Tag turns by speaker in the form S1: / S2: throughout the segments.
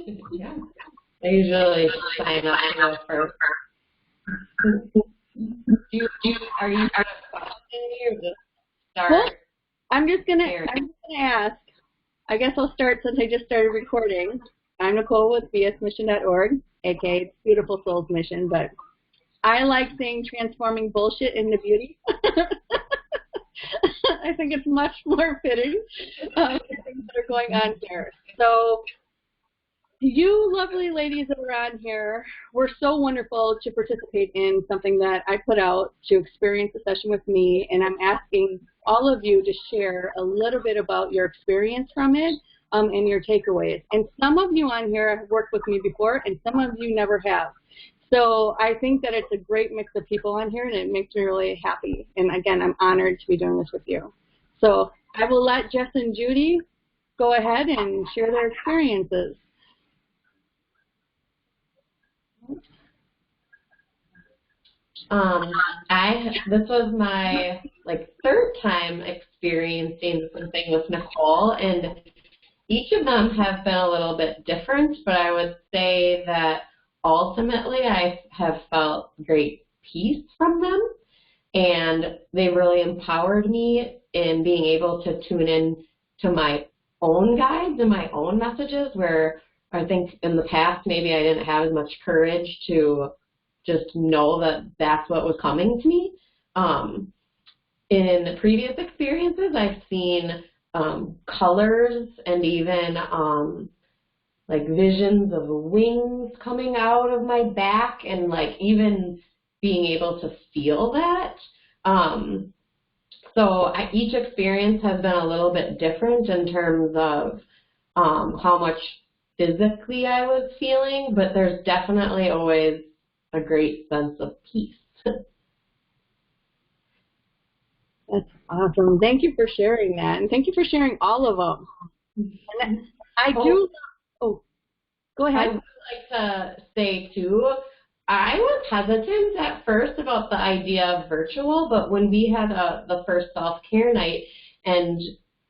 S1: Yeah. I usually sign up to go first. Are you questioning me or just start?
S2: Well, I'm just gonna ask. I guess I'll start since I just started recording. I'm Nicole with bsmission.org, aka it's Beautiful Souls Mission, but I like saying transforming bullshit into beauty. I think it's much more fitting for things that are going on here. So, you lovely ladies that are on here, were so wonderful to participate in something that I put out to experience a session with me, and I'm asking all of you to share a little bit about your experience from it and your takeaways. And some of you on here have worked with me before, and some of you never have. So I think that it's a great mix of people on here, and it makes me really happy. And again, I'm honored to be doing this with you. So I will let Jess and Judy go ahead and share their experiences.
S1: This was my third time experiencing something with Nicole, and each of them have been a little bit different, but I would say that ultimately I have felt great peace from them, and they really empowered me in being able to tune in to my own guides and my own messages, where I think in the past maybe I didn't have as much courage to just know that that's what was coming to me. In previous experiences, I've seen colors and even visions of wings coming out of my back, and even being able to feel that. So each experience has been a little bit different in terms of how much physically I was feeling, but there's definitely always a great sense of peace.
S2: That's awesome. Thank you for sharing that, and thank you for sharing all of them. And go ahead.
S1: I would like to say, too, I was hesitant at first about the idea of virtual, but when we had the first self-care night and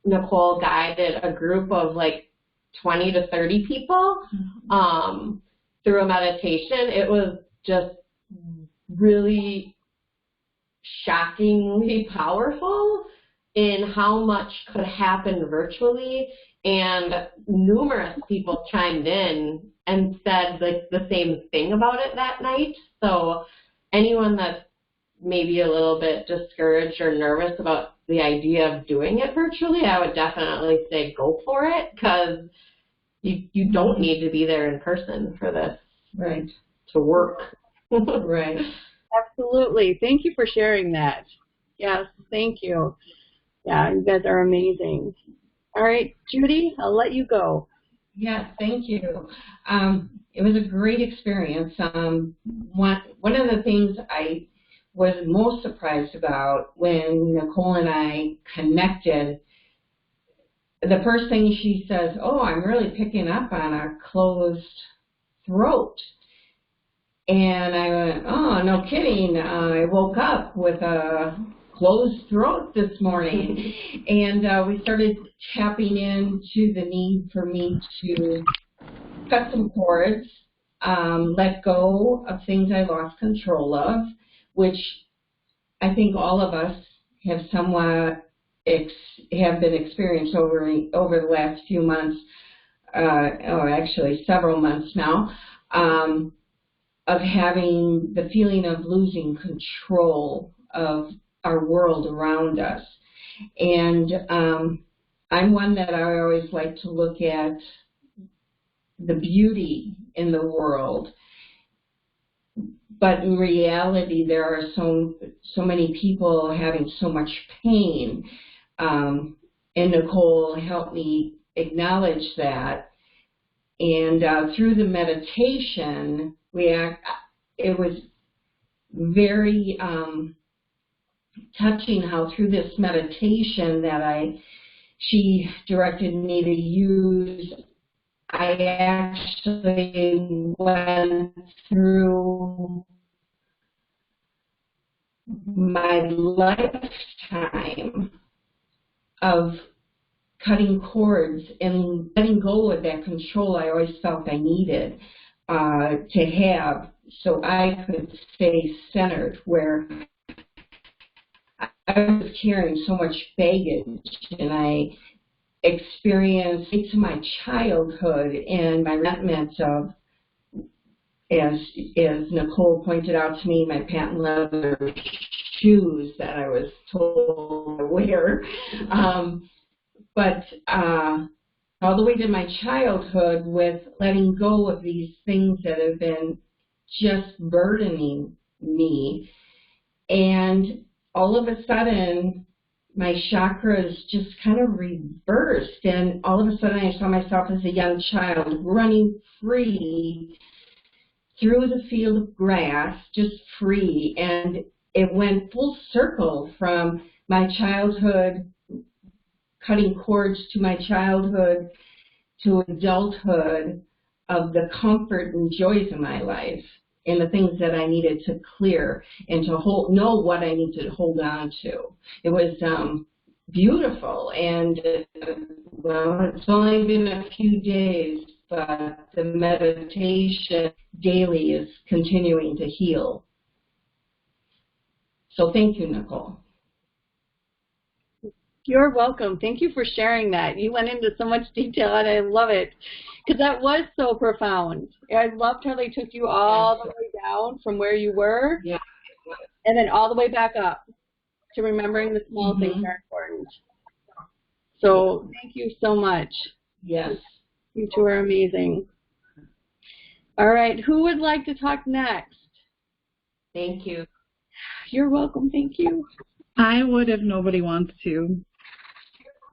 S1: Nicole guided a group of 20 to 30 people through a meditation, it was just really shockingly powerful in how much could happen virtually, and numerous people chimed in and said the same thing about it that night. So anyone that's maybe a little bit discouraged or nervous about the idea of doing it virtually, I would definitely say go for it, because you don't need to be there in person for this to work.
S2: Right. Absolutely. Thank you for sharing that. Yes, thank you. Yeah, you guys are amazing. All right, Judy, I'll let you go.
S3: Yes, thank you. It was a great experience. One of the things I was most surprised about when Nicole and I connected, the first thing she says, "Oh, I'm really picking up on a closed throat." And I went, "Oh, no kidding. I woke up with a closed throat this morning." And we started tapping into the need for me to cut some cords, let go of things I lost control of, which I think all of us have somewhat have been experienced over the last few months, or actually several months now, of having the feeling of losing control of our world around us. And I'm one that I always like to look at the beauty in the world. But in reality, there are so many people having so much pain. And Nicole helped me acknowledge that. And through the meditation, it was very touching how through this meditation that she directed me to use, I actually went through my lifetime of cutting cords and letting go of that control I always felt I needed to have so I could stay centered, where I was carrying so much baggage, and I experienced into my childhood and my resentment of, as Nicole pointed out to me, my patent leather shoes that I was told to wear. But all the way to my childhood, with letting go of these things that have been just burdening me. And all of a sudden, my chakras just kind of reversed. And all of a sudden, I saw myself as a young child running free through the field of grass, just free. And it went full circle from my childhood, cutting cords, to my childhood, to adulthood, of the comfort and joys of my life and the things that I needed to clear and to know what I needed to hold on to. It was beautiful, and well, it's only been a few days, but the meditation daily is continuing to heal. So thank you, Nicole.
S2: You're welcome. Thank you for sharing that. You went into so much detail, and I love it, because that was so profound. I loved how they took you all the way down from where you were, and then all the way back up to remembering the small things are important. So thank you so much.
S3: Yes.
S2: You two are amazing. All right, who would like to talk next?
S3: Thank you.
S2: You're welcome. Thank you.
S4: I would if nobody wants to.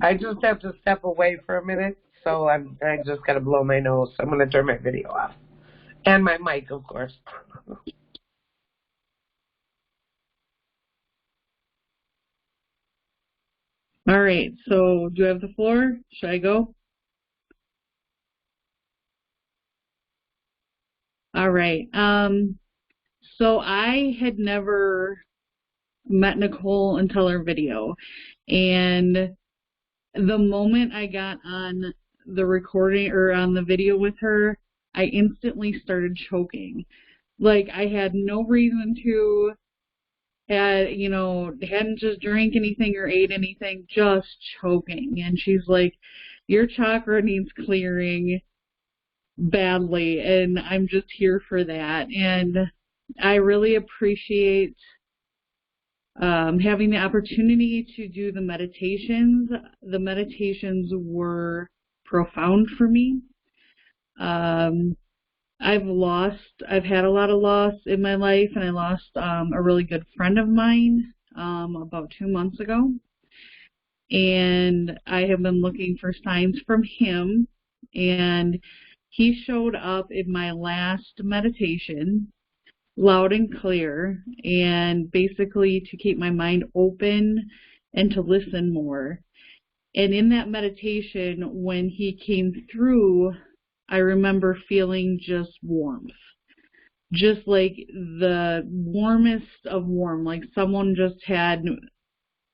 S5: I just have to step away for a minute, so I just got to blow my nose. I'm going to turn my video off. And my mic, of course.
S4: All right, so do you have the floor? Should I go? All right. So I had never met Nicole until her video, and the moment I got on the recording or on the video with her, I instantly started choking. Like, I had no reason to, hadn't just drank anything or ate anything, just choking. And she's like, your chakra needs clearing badly, and I'm just here for that. And I really appreciate having the opportunity to do the meditations. The meditations were profound for me. I've had a lot of loss in my life, and I lost a really good friend of mine about 2 months ago. And I have been looking for signs from him, and he showed up in my last meditation, loud and clear, and basically to keep my mind open and to listen more. And in that meditation, when he came through, I remember feeling just warmth, just like the warmest of warm, like someone just had,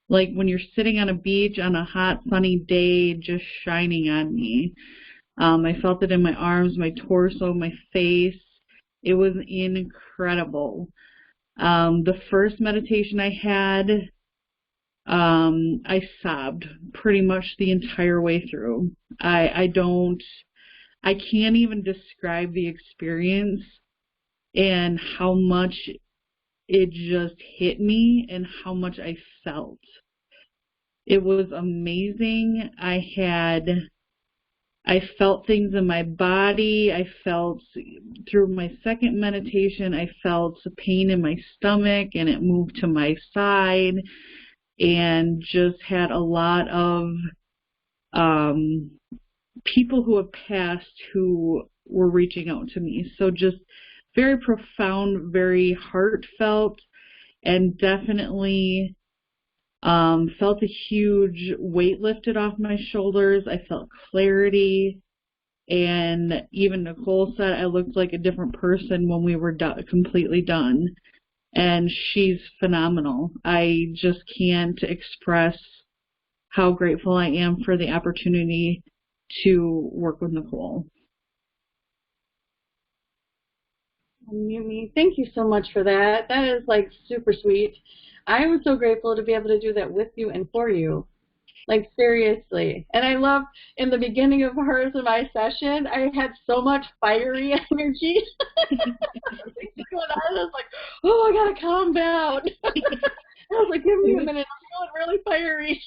S4: like when you're sitting on a beach on a hot sunny day, just shining on me. I felt it in my arms, my torso, my face. It was incredible. The first meditation I had, I sobbed pretty much the entire way through. I can't even describe the experience and how much it just hit me and how much I felt. It was amazing. I felt things in my body. I felt, through my second meditation, I felt pain in my stomach, and it moved to my side, and just had a lot of people who have passed who were reaching out to me. So just very profound, very heartfelt, and definitely felt a huge weight lifted off my shoulders. I felt clarity, and even Nicole said I looked like a different person when we were completely done. And she's phenomenal. I just can't express how grateful I am for the opportunity to work with Nicole.
S2: Thank you so much for that. That is like super sweet. I was so grateful to be able to do that with you and for you. Like seriously. And I love in the beginning of hers and my session, I had so much fiery energy. I was like, oh, I gotta calm down. I was like, give me a minute, I'm feeling really fiery.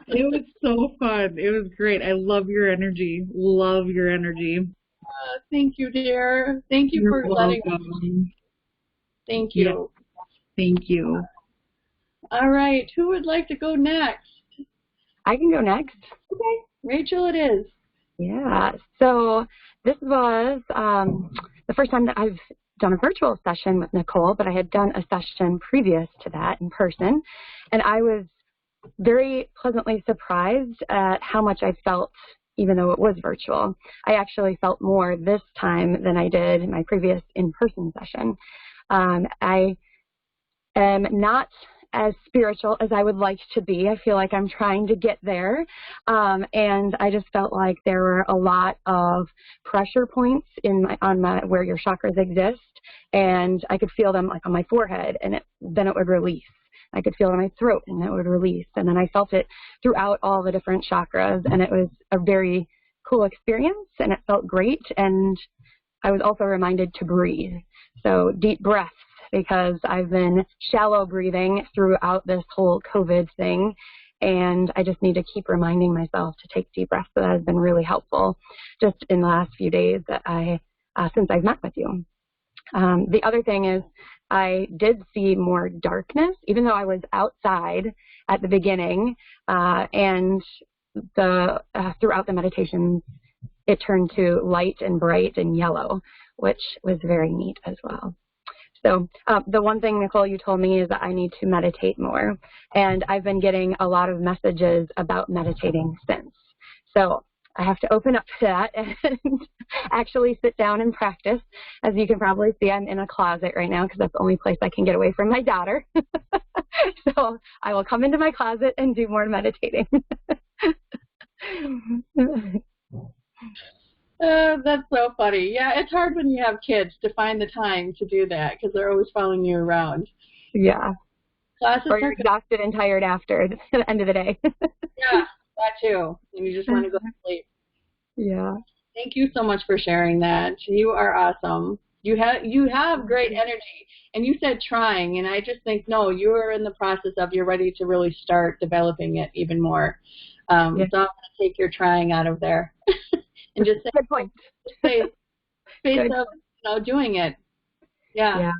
S4: It was so fun. It was great. I love your energy. Love your energy.
S2: Thank you, dear. Thank you
S4: You're
S2: for letting
S4: welcome.
S2: me. Thank you.
S4: Yeah. Thank you.
S2: All right. Who would like to go next?
S6: I can go next.
S2: Okay. Rachel, it is.
S6: Yeah. So this was the first time that I've done a virtual session with Nicole, but I had done a session previous to that in person. And I was very pleasantly surprised at how much I felt, even though it was virtual. I actually felt more this time than I did in my previous in-person session. I am not as spiritual as I would like to be. I feel like I'm trying to get there. And I just felt like there were a lot of pressure points on where your chakras exist. And I could feel them like on my forehead, and then it would release. I could feel it in my throat, and it would release. And then I felt it throughout all the different chakras, and it was a very cool experience, and it felt great. And I was also reminded to breathe. So deep breaths, because I've been shallow breathing throughout this whole COVID thing, and I just need to keep reminding myself to take deep breaths. So that has been really helpful just in the last few days that since I've met with you. The other thing is I did see more darkness, even though I was outside at the beginning, and throughout the meditation, it turned to light and bright and yellow, which was very neat as well. So the one thing, Nicole, you told me is that I need to meditate more, and I've been getting a lot of messages about meditating since. So I have to open up to that and actually sit down and practice. As you can probably see, I'm in a closet right now because that's the only place I can get away from my daughter. So I will come into my closet and do more meditating.
S2: That's so funny. Yeah, it's hard when you have kids to find the time to do that because they're always following you around.
S6: Yeah.
S2: Classes
S6: or you're exhausted and tired after at the end of the day.
S2: Yeah, that too. And you just want to go to sleep.
S6: Yeah.
S2: Thank you so much for sharing that. You are awesome. You have great energy. And you said trying, and I just think, no, you are in the process of you're ready to really start developing it even more. So I'm going to take your trying out of there. And just say,
S6: good point.
S2: Space of doing it. Yeah.
S6: Yeah.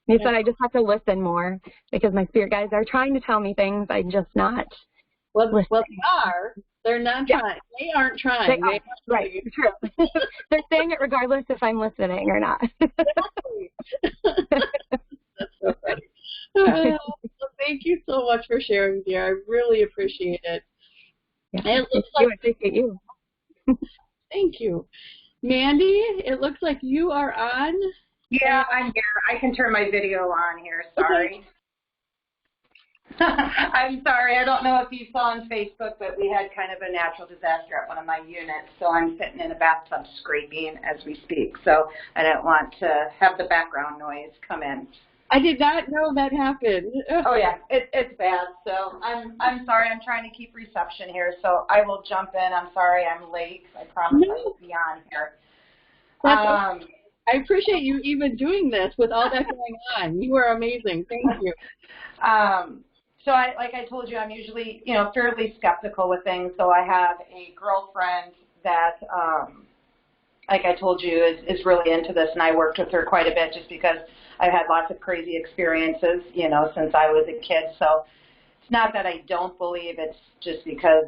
S6: You said I just have to listen more because my spirit guides are trying to tell me things. I'm just not.
S2: Well, they are. They're not trying. They aren't trying.
S6: They are. Right. True. They're saying it regardless if I'm listening or not.
S2: Exactly. That's so funny. Well, thank you so much for sharing, dear. I really appreciate it.
S6: Yeah.
S2: And it looks
S6: I appreciate you.
S2: Thank you. Mandy, it looks like you are on.
S7: Yeah, I'm here. I can turn my video on here. Sorry. Okay. I'm sorry. I don't know if you saw on Facebook, but we had kind of a natural disaster at one of my units, so I'm sitting in a bathtub scraping as we speak. So I don't want to have the background noise come in.
S2: I did not know that happened.
S7: Oh yeah, it's bad. So I'm sorry. I'm trying to keep reception here, so I will jump in. I'm sorry I'm late. I promise I will be on here.
S2: I appreciate you even doing this with all that going on. You are amazing. Thank you.
S7: So like I told you, I'm usually, fairly skeptical with things. So I have a girlfriend that, like I told you, is really into this, and I worked with her quite a bit just because I've had lots of crazy experiences, since I was a kid. So it's not that I don't believe, it's just because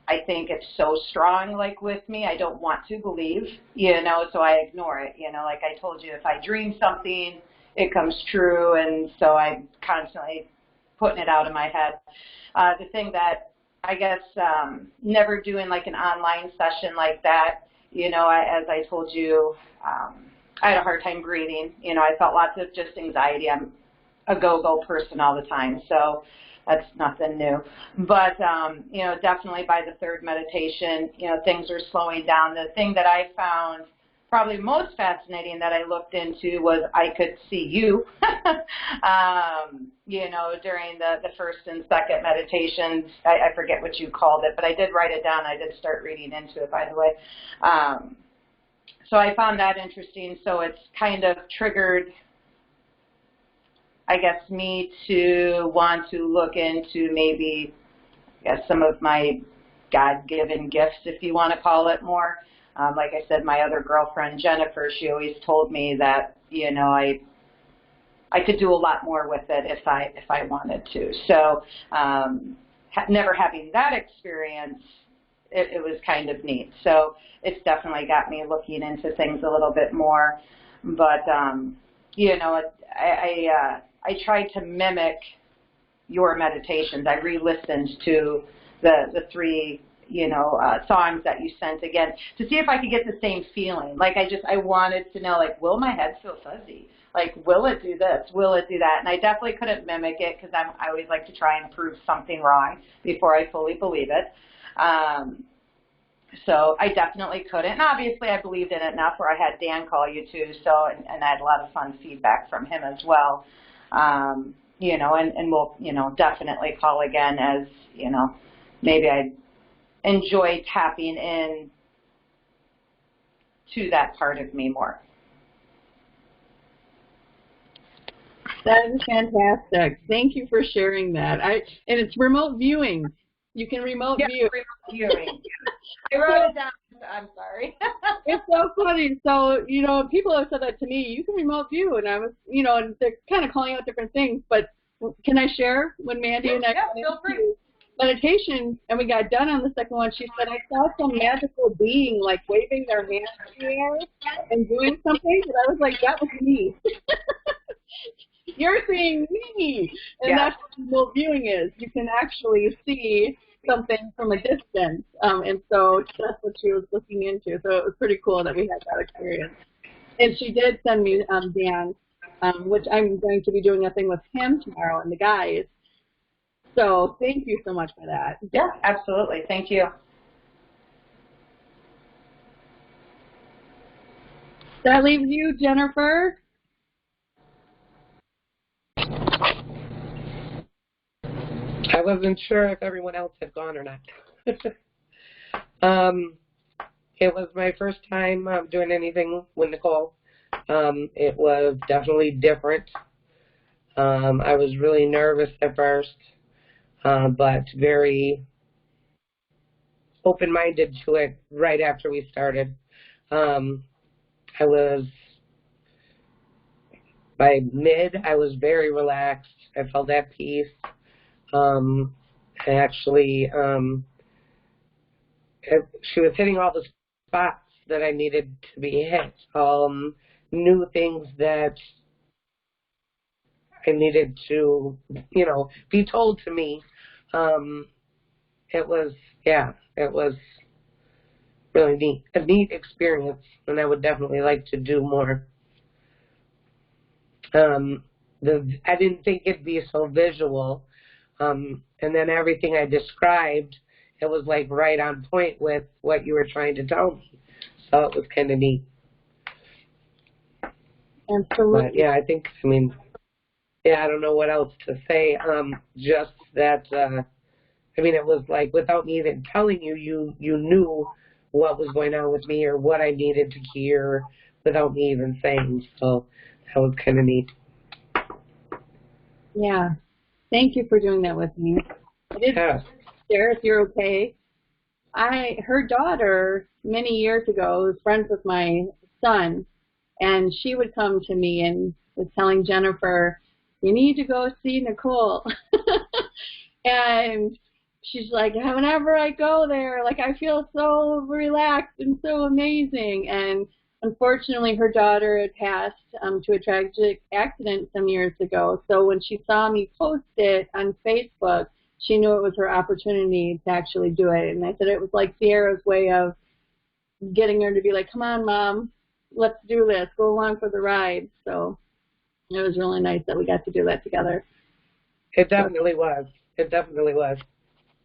S7: I think it's so strong, like with me, I don't want to believe, so I ignore it. Like I told you, if I dream something, it comes true, and so I'm constantly putting it out of my head. The thing that I guess never doing like an online session like that, as I told you, I had a hard time breathing. I felt lots of just anxiety. I'm a go-go person all the time. So that's nothing new. But, you know, definitely by the third meditation, you know, things are slowing down. The thing that I found probably most fascinating that I looked into was I could see you, you know, during the first and second meditations. I forget what you called it, but I did write it down. I did start reading into it, by the way. So I found that interesting. So it's kind of triggered, I guess, me to want to look into maybe, I guess, some of my God-given gifts, if you want to call it more. Like I said, my other girlfriend, Jennifer, she always told me that, you know, I could do a lot more with it if I wanted to. So never having that experience, it was kind of neat. So it's definitely got me looking into things a little bit more. But, you know, I tried to mimic your meditations. I re-listened to the three, you know, songs that you sent again to see if I could get the same feeling. Like I wanted to know, like, will my head feel fuzzy? Like, will it do this? Will it do that? And I definitely couldn't mimic it because I always like to try and prove something wrong before I fully believe it. So I definitely couldn't. And obviously I believed in it enough where I had Dan call you too. So, and I had a lot of fun feedback from him as well. You know, and we'll, you know, definitely call again as, you know, maybe I enjoy tapping in to that part of me more.
S2: That is fantastic. Thank you for sharing that. And it's remote viewing. You can remote view.
S7: Remote viewing. I wrote it down. I'm sorry.
S2: It's so funny. So, you know, people have said that to me, you can remote view. And I was, you know, and they're kind of calling out different things. But can I share when Mandy and I
S7: feel free.
S2: Meditation, and we got done on the second one, she said, I saw some magical being, like, waving their hands in the air and doing something. And I was like, that was me. You're seeing me. And that's what remote viewing is. You can actually see something from a distance. And so that's what she was looking into. So it was pretty cool that we had that experience. And she did send me Dan, which I'm going to be doing a thing with him tomorrow and the guys. So thank you so much for that.
S7: Yeah, absolutely. Thank you.
S2: That leaves you, Jennifer.
S5: I wasn't sure if everyone else had gone or not. It was my first time doing anything with Nicole. It was definitely different. I was really nervous at first, but very open-minded to it right after we started. By mid, I was very relaxed. I felt at peace. Actually, she was hitting all the spots that I needed to be hit. New things that I needed to, you know, be told to me. It was really neat, a neat experience, and I would definitely like to do more. I didn't think it'd be so visual. And then everything I described, it was like right on point with what you were trying to tell me. So it was kind of neat.
S2: Absolutely.
S5: But yeah, I don't know what else to say. Just that, it was like without me even telling you, you knew what was going on with me or what I needed to hear without me even saying. So that was kind of neat.
S2: Yeah. Thank you for doing that with me. I did share, if you're okay. Her daughter, many years ago, was friends with my son, and she would come to me and was telling Jennifer, you need to go see Nicole. And she's like, whenever I go there, like, I feel so relaxed and so amazing. And unfortunately, her daughter had passed to a tragic accident some years ago. So when she saw me post it on Facebook, she knew it was her opportunity to actually do it. And I said it was like Sierra's way of getting her to be like, come on, Mom, let's do this. Go along for the ride. So it was really nice that we got to do that together.
S5: It definitely was. It definitely was.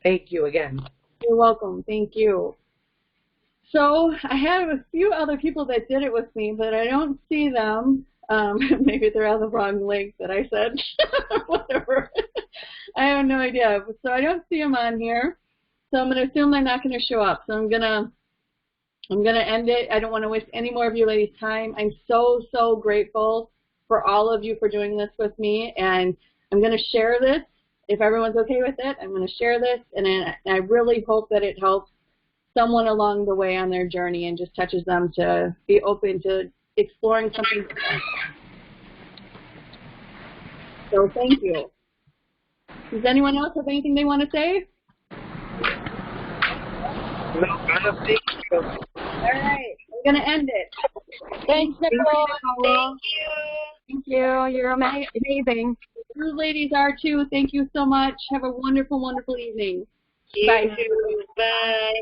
S5: Thank you again.
S2: You're welcome. Thank you. So I have a few other people that did it with me, but I don't see them. Maybe they're on the wrong link that I said. Whatever. I have no idea. So I don't see them on here. So I'm going to assume they're not going to show up. So I'm going to end it. I don't want to waste any more of you ladies' time. I'm so, so grateful for all of you for doing this with me. And I'm going to share this. If everyone's okay with it, I'm going to share this. And I really hope that it helps someone along the way on their journey and just touches them to be open to exploring something different. So thank you. Does anyone else have anything they want to say?
S5: No, thank you.
S2: All right, I'm going to end it.
S6: Thanks, Nicole. Thank you. Thank you. You're amazing.
S2: You ladies are too. Thank you so much. Have a wonderful, wonderful evening.
S3: You
S2: Bye.
S3: too. Bye.